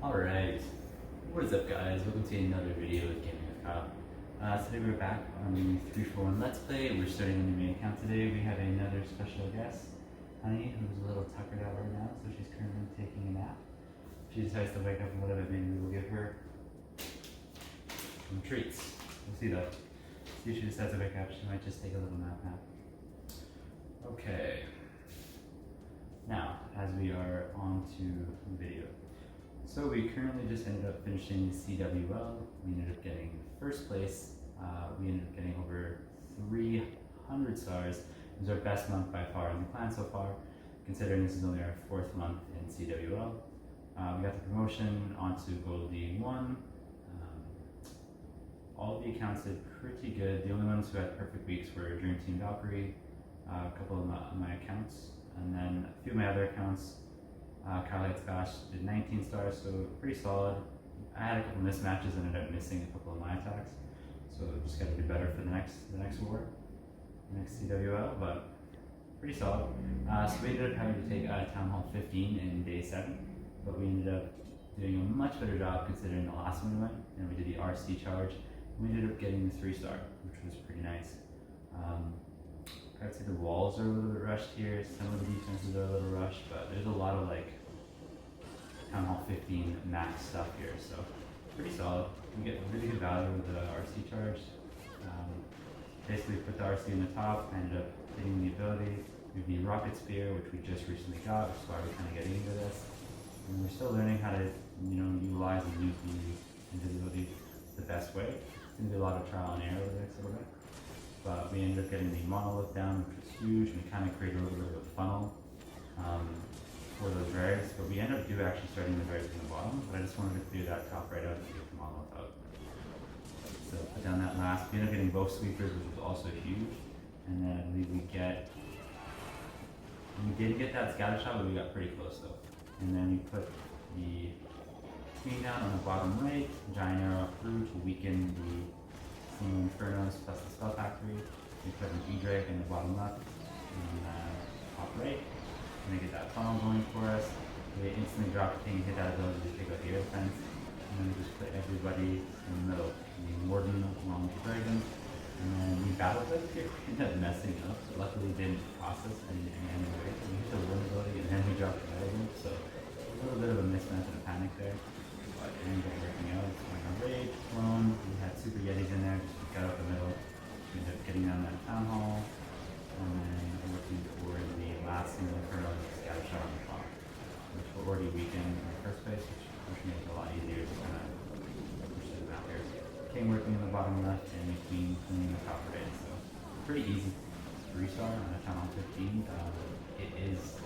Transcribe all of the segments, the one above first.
Alright, what is up guys? Welcome to another video with Gaming with Kyle. Today we're back on the 341 Let's Play. We're starting a new main account today. We have another special guest, Honey, who's a little tuckered out right now, so she's currently taking a nap. If she decides to wake up a little bit, maybe we'll give her some treats. We'll see though. See if she decides to wake up, she might just take a little nap now. Okay. Now, as we are on to the video. So we currently just ended up finishing the CWL. We ended up getting first place. We ended up getting over 300 stars. It was our best month by far in the clan so far, considering this is only our 4th month in CWL. We got the promotion onto Gold League 1. All of the accounts did pretty good. The only ones who had perfect weeks were Dream Team Valkyrie, a couple of my accounts, and then a few of my other accounts. Kyle Scotch did 19 stars, so pretty solid. I had a couple mismatches and ended up missing a couple of my attacks, so just got to do better for the next war, the next CWL, but pretty solid. So we ended up having to take Town Hall 15 in day 7, but we ended up doing a much better job considering the last one we went, and we did the RC charge. We ended up getting the 3-star, which was pretty nice. I'd say the walls are a little bit rushed here, some of the defenses are a little rushed, but there's a lot of like Town Hall 15 max stuff here, so pretty solid. We get really good value with the RC charge. Basically put the RC in the top, ended up hitting the ability. We have the Rocket Spear, which we just recently got, which is why we're kind of getting into this. And we're still learning how to, utilize and use the invisibility the best way. It's going to be a lot of trial and error over the next little bit. But we ended up getting the monolith down, which was huge, and we kind of created a little bit of a funnel for those rares. But we ended up actually starting the rares from the bottom, but I just wanted to clear that top right out to get the monolith out. So put down that last. We ended up getting both sweepers, which was also huge. And then we did get that scatter shot, but we got pretty close though. And then we put the queen down on the bottom right, giant arrow through to weaken the Infernos plus the Spell Factory. We put an E-Drake in the bottom left and top right. And they get that funnel going for us. They instantly drop the thing, hit that ability to take out the air defense. And then we just put everybody in the middle. The Warden along with the Dragon. And then we battled it here. We ended up messing up. Luckily it didn't cost us any way. We hit the Warden ability and then we dropped the Dragon. So a little bit of a mismatch and a panic there. But it ended up working out. It's like a raid clone. We had Super Yetis in there, just got out the middle. We ended up getting down that Town Hall. And then looking toward the last single Inferno scatter shot on the top, which were already weakened in the first place, which made it a lot easier to kind of push them out here. King working in the bottom left and the Queen cleaning the top right. So pretty easy. 3-star on a Town Hall 15. It is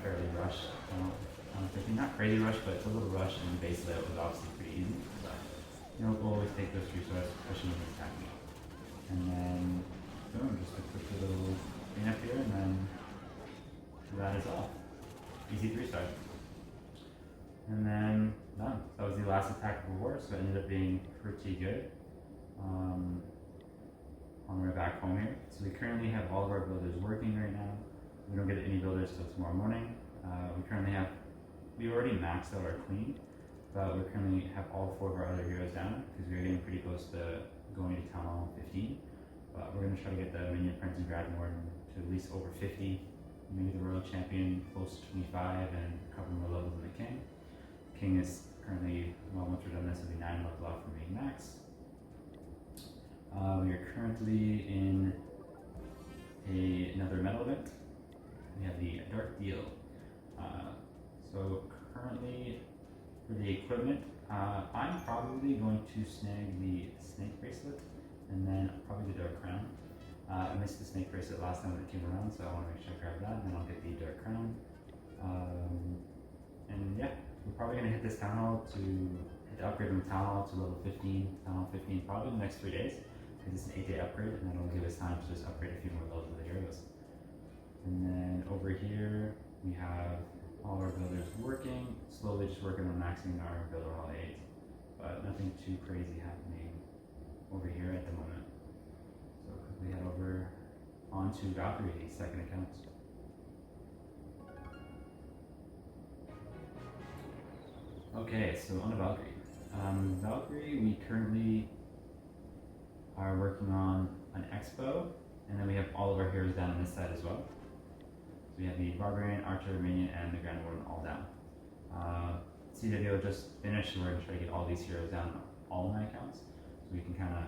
fairly rushed. Not crazy rush, but it's a little rush, and base layout was obviously pretty easy. But we'll always take those 3 stars, especially when it's attacking. And then boom, just a quick little clean up here, and then that is all. Easy 3-star. And then done. That was the last attack of the war, so it ended up being pretty good. On our way back home here. So we currently have all of our builders working right now. We don't get any builders till tomorrow morning. We already maxed out our queen, but we currently have all 4 of our other heroes down because we're getting pretty close to going to Town Hall 15. But we're going to try to get the Minion Prince and Dragon Warden to at least over 50, maybe the Royal Champion close to 25, and a couple more levels in the King. King is currently, once we're done this, will be 9 levels off from being max. We are currently in another medal event. We have the Dark Deal. So currently, for the equipment, I'm probably going to snag the Snake Bracelet, and then probably the Dark Crown. I missed the Snake Bracelet last time when it came around, so I want to make sure I grab that, and then I'll get the Dark Crown. And yeah, we're probably going to hit this Town Hall to upgrade from Town Hall to level 15, Town Hall 15, probably in the next 3 days, because it's an 8-day upgrade, and then it'll give us time to just upgrade a few more levels of the heroes. And then over here, we have all our builders working, slowly just working on maxing our builder hall 8, but nothing too crazy happening over here at the moment. So quickly head over onto Valkyrie, the second account. Okay, so on the Valkyrie. Valkyrie, we currently are working on an Expo, and then we have all of our heroes down on this side as well. So we have the Barbarian, Archer, Minion, and the Grand Warden all down. CWL just finished, so we're going to try to get all these heroes down on all my accounts, so we can kind of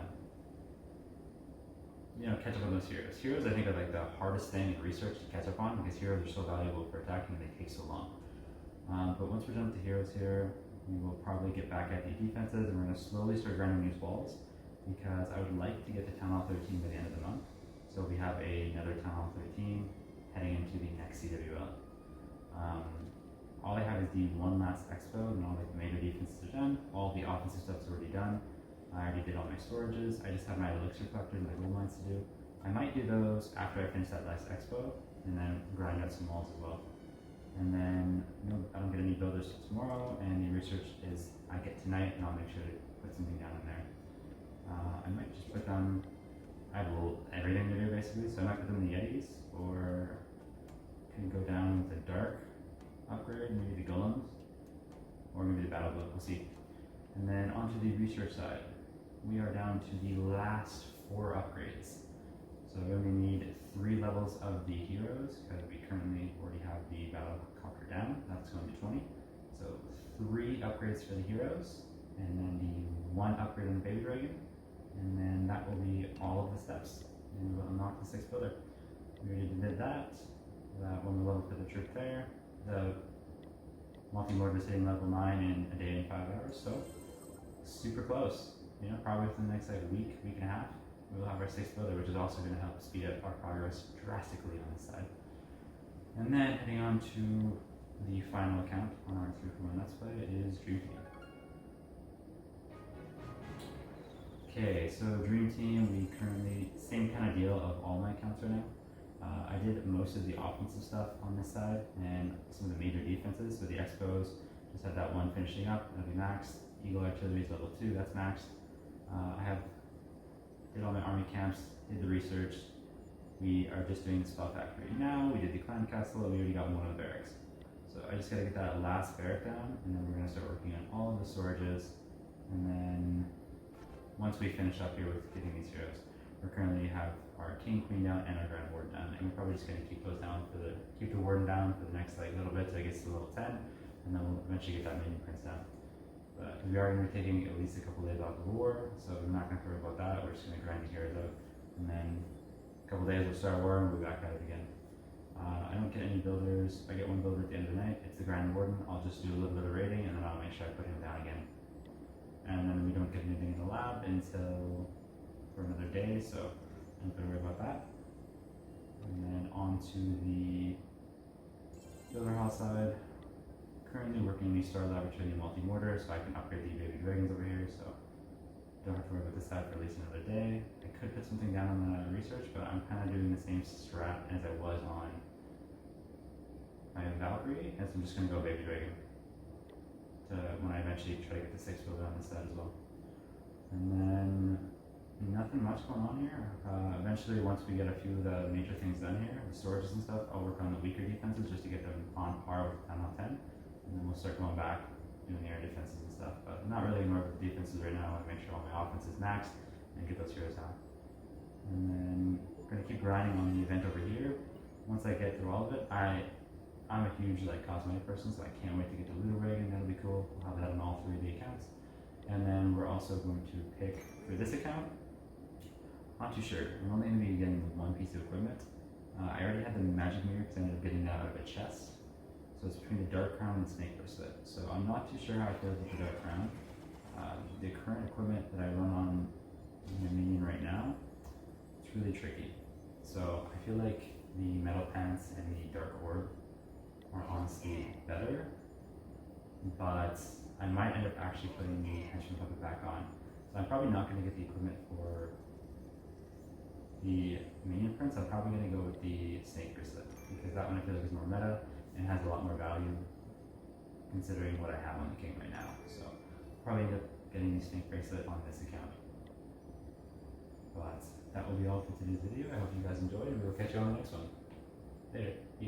catch up on those heroes. Heroes, I think, are like the hardest thing in research to catch up on because heroes are so valuable for attacking and they take so long. But once we're done with the heroes here, we will probably get back at the defenses and we're going to slowly start grinding these walls because I would like to get to Town Hall 13 by the end of the month. So we have another Town Hall 13 heading into the next CWL. All I have is the one last Expo and all like the major defenses are done. All the offensive stuff's already done. I already did all my storages. I just have my elixir collector and my gold mines to do. I might do those after I finish that last Expo and then grind out some walls as well. And then I don't get any builders till tomorrow, and the research is I get tonight, and I'll make sure to put something down in there. I might just put down, I have everything to do basically, so I might put them in the Yetis, or can go down with the Dark upgrade, maybe the Golems, or maybe the Battle Book, we'll see. And then onto the research side, we are down to the last 4 upgrades. So we only need 3 levels of the heroes because we currently already have the Battle Conqueror down. That's going to 20. So 3 upgrades for the heroes, and then the 1 upgrade on the Baby Dragon, and then that will be all of the steps. And we'll unlock the 6th builder. We already did that. That one level for the troop there. The multi-mortar is hitting level 9 in a day and 5 hours. So super close. Probably within the next week and a half. We'll have our 6th builder, which is also going to help speed up our progress drastically on this side. And then heading on to the final account on our 3-for-1 Let's Play is Dream Team. Okay, so Dream Team, we currently, same kind of deal of all my accounts right now. I did most of the offensive stuff on this side and some of the major defenses. So the Expos, just have that one finishing up, that'll be maxed. Eagle Artillery is level 2, that's maxed. Did all my army camps, did the research. We are just doing the spell factory now. We did the clan castle, and we already got one of the barracks. So I just gotta get that last barrack down, and then we're gonna start working on all of the storages. And then once we finish up here with getting these heroes, we currently have our king, queen down, and our grand warden down. And we're probably just gonna keep those down keep the warden down for the next little bit till it gets to level 10, and then we'll eventually get that minion prince down. But we are going to be taking at least a couple days off of war, so we're not going to worry about that. We're just going to grind the heroes out, and then a couple days we'll start war and we'll be back at it again. I don't get any builders. If I get one builder at the end of the night, it's the Grand Warden. I'll just do a little bit of raiding, and then I'll make sure I put him down again. And then we don't get anything in the lab until for another day, so I'm not going to worry about that. And then on to the builder hall side. Currently working on the Star Laboratory and multi-mortar, so I can upgrade the baby dragons over here, so don't have to worry about this side for at least another day. I could put something down on the research, but I'm kind of doing the same strat as I was on my Valkyrie, as I'm just going to go baby dragon when I eventually try to get the 6th builder on this side as well. And then nothing much going on here. Eventually, once we get a few of the major things done here, the storages and stuff, I'll work on the weaker defenses just to get them on par with Town Hall 10. And then we'll start going back, doing the air defenses and stuff. But I'm not really annoyed with the defenses right now. I want to make sure all my offense is maxed and get those heroes down. And then we're going to keep grinding on the event over here. Once I get through all of it, I'm a huge cosmetic person, so I can't wait to get to Ludorig, that'll be cool. We'll have that on all 3 of the accounts. And then we're also going to pick, for this account, not too sure. I'm only going to be getting 1 piece of equipment. I already had the magic mirror because I ended up getting that out of a chest. So it's between the Dark Crown and Snake Bracelet. So I'm not too sure how I feel about the Dark Crown. The current equipment that I run on my minion right now, it's really tricky. So I feel like the Metal Pants and the Dark Orb are honestly better, but I might end up actually putting the Henchman Puppet back on. So I'm probably not going to get the equipment for the Minion Prince. I'm probably going to go with the Snake Bracelet, because that one I feel like is more meta and has a lot more value considering what I have on the king right now. So probably end up getting the Snake Bracelet on this account. But that will be all for today's video. I hope you guys enjoyed, and we will catch you on the next one. Later. Peace.